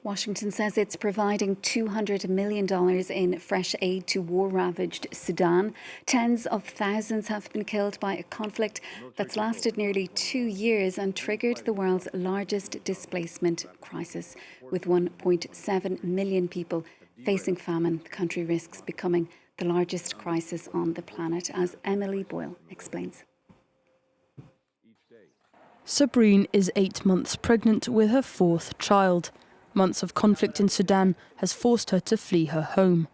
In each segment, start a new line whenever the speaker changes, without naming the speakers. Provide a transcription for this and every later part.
Washington says it's providing $200 million in fresh aid to war-ravaged Sudan. Tens of thousands have been killed by a conflict that's lasted nearly 2 years and triggered the world's largest displacement crisis. With 1.7 million people facing famine, the country risks becoming the largest crisis on the planet, as Emily Boyle explains.
Sabrine is 8 months pregnant with her 4th child. Months of conflict in Sudan has forced her to flee her home.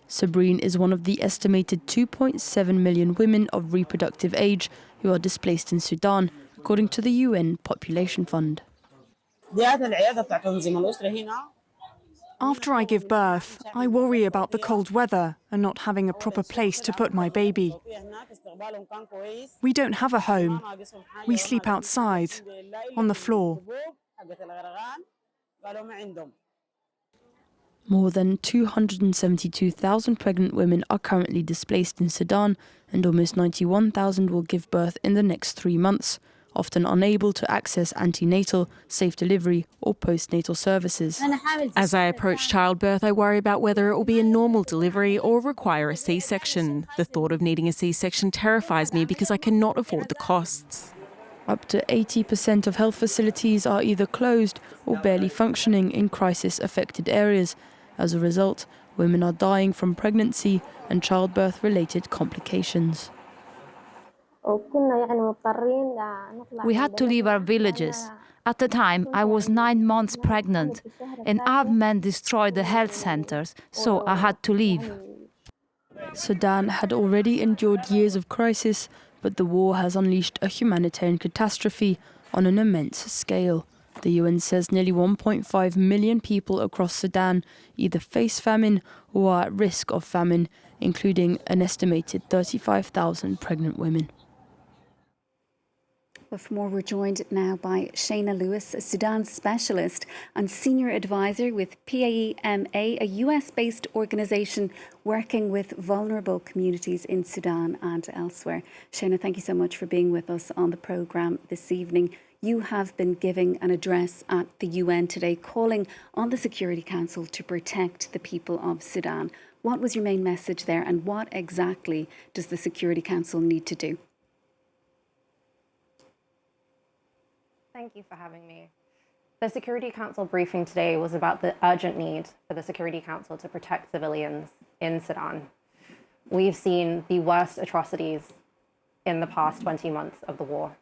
Sabrine is one of the estimated 2.7 million women of reproductive age who are displaced in Sudan, according to the UN Population Fund.
After I give birth, I worry about the cold weather and not having a proper place to put my baby. We don't have a home. We sleep outside, on the floor.
More than 272,000 pregnant women are currently displaced in Sudan, and almost 91,000 will give birth in the next 3 months, often unable to access antenatal, safe delivery or postnatal services.
As I approach childbirth, I worry about whether it will be a normal delivery or require a C-section. The thought of needing a C-section terrifies me because I cannot afford the costs.
Up to 80% of health facilities are either closed or barely functioning in crisis-affected areas. As a result, women are dying from pregnancy and childbirth-related complications.
We had to leave our villages. At the time, I was 9 months pregnant, and Arab men destroyed the health centers, so I had to leave.
Sudan had already endured years of crisis, but the war has unleashed a humanitarian catastrophe on an immense scale. The UN says nearly 1.5 million people across Sudan either face famine or are at risk of famine, including an estimated 35,000 pregnant women.
But for more, we're joined now by Shayna Lewis, a Sudan specialist and senior advisor with PAEMA, a US-based organisation working with vulnerable communities in Sudan and elsewhere. Shayna, thank you so much for being with us on the programme this evening. You have been giving an address at the UN today, calling on the Security Council to protect the people of Sudan. What was your main message there, and what exactly does the Security Council need to do?
Thank you for having me. The Security Council briefing today was about the urgent need for the Security Council to protect civilians in Sudan. We've seen the worst atrocities in the past 20 months of the war.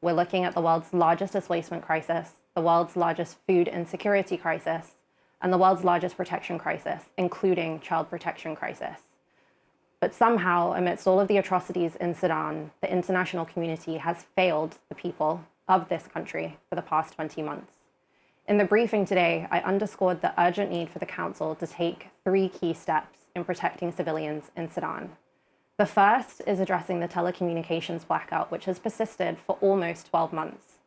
We're looking at the world's largest displacement crisis, the world's largest food insecurity crisis, and the world's largest protection crisis, including child protection crisis. But somehow, amidst all of the atrocities in Sudan, the international community has failed the people of this country for the past 20 months. In the briefing today, I underscored the urgent need for the Council to take 3 key steps in protecting civilians in Sudan. The first is addressing the telecommunications blackout, which has persisted for almost 12 months,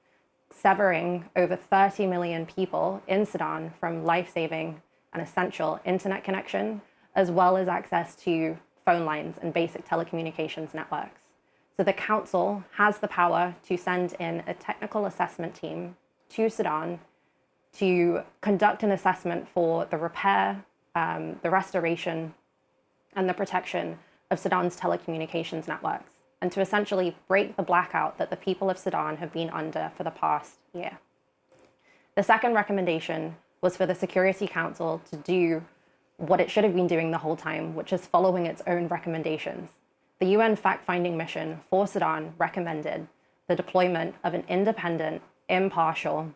severing over 30 million people in Sudan from life-saving and essential internet connection, as well as access to phone lines and basic telecommunications networks. So the Council has the power to send in a technical assessment team to Sudan to conduct an assessment for the repair, the restoration, and the protection of Sudan's telecommunications networks, and to essentially break the blackout that the people of Sudan have been under for the past year. The second recommendation was for the Security Council to do what it should have been doing the whole time, which is following its own recommendations. The UN fact-finding mission for Sudan recommended the deployment of an independent, impartial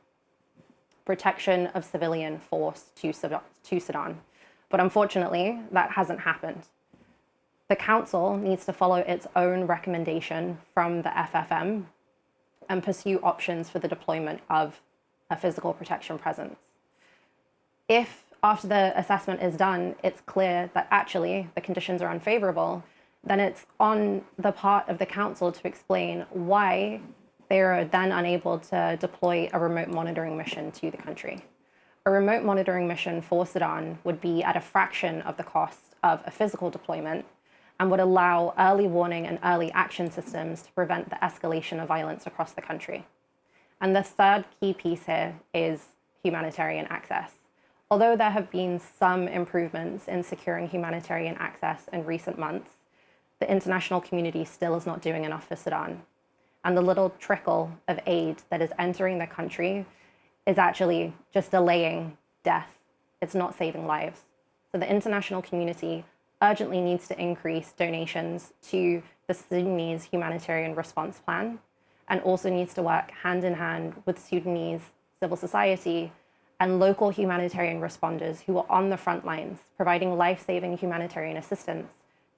protection of civilian force to Sudan. But unfortunately, that hasn't happened. The Council needs to follow its own recommendation from the FFM and pursue options for the deployment of a physical protection presence. If, after the assessment is done, it's clear that actually the conditions are unfavorable, then it's on the part of the Council to explain why they are then unable to deploy a remote monitoring mission to the country. A remote monitoring mission for Sudan would be at a fraction of the cost of a physical deployment and would allow early warning and early action systems to prevent the escalation of violence across the country. And the third key piece here is humanitarian access. Although there have been some improvements in securing humanitarian access in recent months, the international community still is not doing enough for Sudan. And the little trickle of aid that is entering the country is actually just delaying death. It's not saving lives. So the international community urgently needs to increase donations to the Sudanese humanitarian response plan, and also needs to work hand in hand with Sudanese civil society and local humanitarian responders who are on the front lines, providing life-saving humanitarian assistance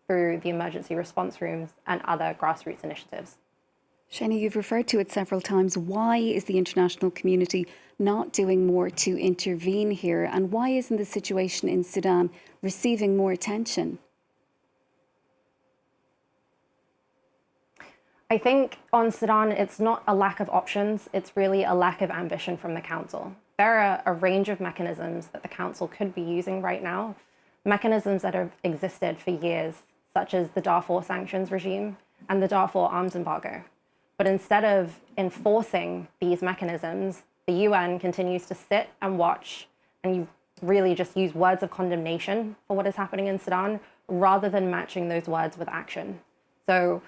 through the emergency response rooms and other grassroots initiatives.
Shayna, you've referred to it several times. Why is the international community not doing more to intervene here? And why isn't the situation in Sudan receiving more attention?
I think on Sudan, it's not a lack of options, it's really a lack of ambition from the Council. There are a range of mechanisms that the Council could be using right now, mechanisms that have existed for years, such as the Darfur sanctions regime and the Darfur arms embargo. But instead of enforcing these mechanisms, the UN continues to sit and watch and really just use words of condemnation for what is happening in Sudan, rather than matching those words with action. So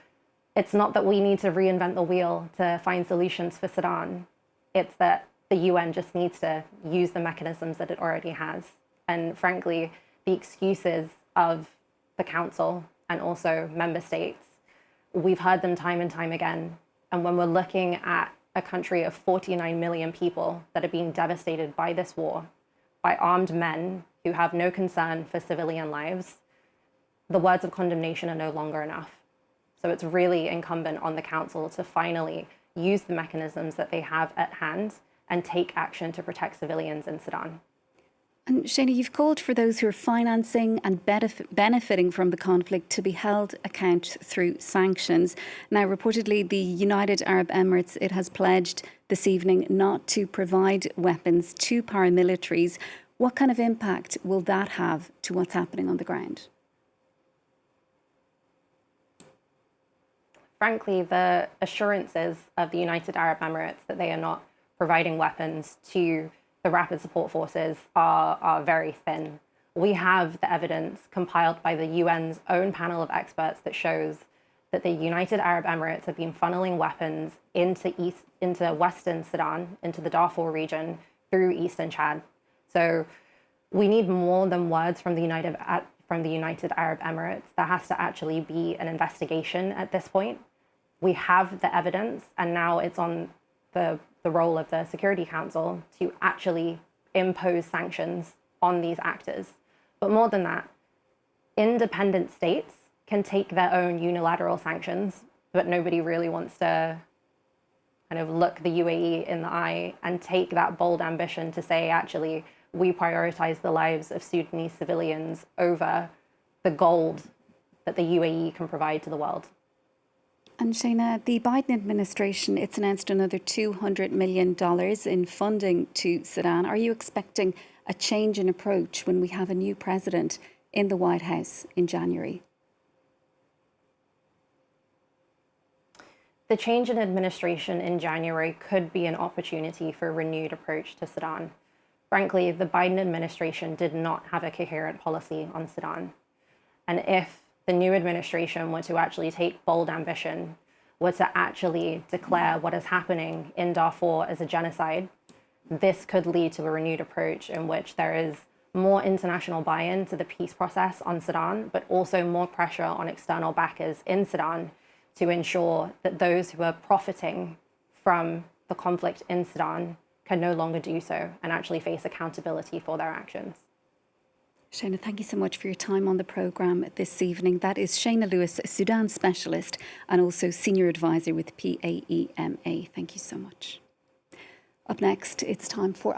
it's not that we need to reinvent the wheel to find solutions for Sudan. It's that the UN just needs to use the mechanisms that it already has. And frankly, the excuses of the Council and also member states, we've heard them time and time again. And when we're looking at a country of 49 million people that are being devastated by this war, by armed men who have no concern for civilian lives, the words of condemnation are no longer enough. So it's really incumbent on the Council to finally use the mechanisms that they have at hand and take action to protect civilians in Sudan.
And Shayna, you've called for those who are financing and benefiting from the conflict to be held account through sanctions. Now, reportedly, the United Arab Emirates, it has pledged this evening not to provide weapons to paramilitaries. What kind of impact will that have to what's happening on the ground?
Frankly, the assurances of the United Arab Emirates that they are not providing weapons to the rapid support forces are very thin. We have the evidence compiled by the UN's own panel of experts that shows that the United Arab Emirates have been funneling weapons into Western Sudan, into the Darfur region, through Eastern Chad. So we need more than words from the United Arab Emirates. There has to actually be an investigation at this point. We have the evidence, and now it's on the role of the Security Council to actually impose sanctions on these actors. But more than that, independent states can take their own unilateral sanctions, but nobody really wants to kind of look the UAE in the eye and take that bold ambition to say, actually, we prioritize the lives of Sudanese civilians over the gold that the UAE can provide to the world.
And Shayna, the Biden administration, it's announced another $200 million in funding to Sudan. Are you expecting a change in approach when we have a new president in the White House in January?
The change in administration in January could be an opportunity for a renewed approach to Sudan. Frankly, the Biden administration did not have a coherent policy on Sudan. And if the new administration were to actually take bold ambition, were to actually declare what is happening in Darfur as a genocide, this could lead to a renewed approach in which there is more international buy-in to the peace process on Sudan, but also more pressure on external backers in Sudan to ensure that those who are profiting from the conflict in Sudan can no longer do so and actually face accountability for their actions.
Shayna, thank you so much for your time on the programme this evening. That is Shayna Lewis, a Sudan specialist and also senior advisor with PAEMA. Thank you so much. Up next, it's time for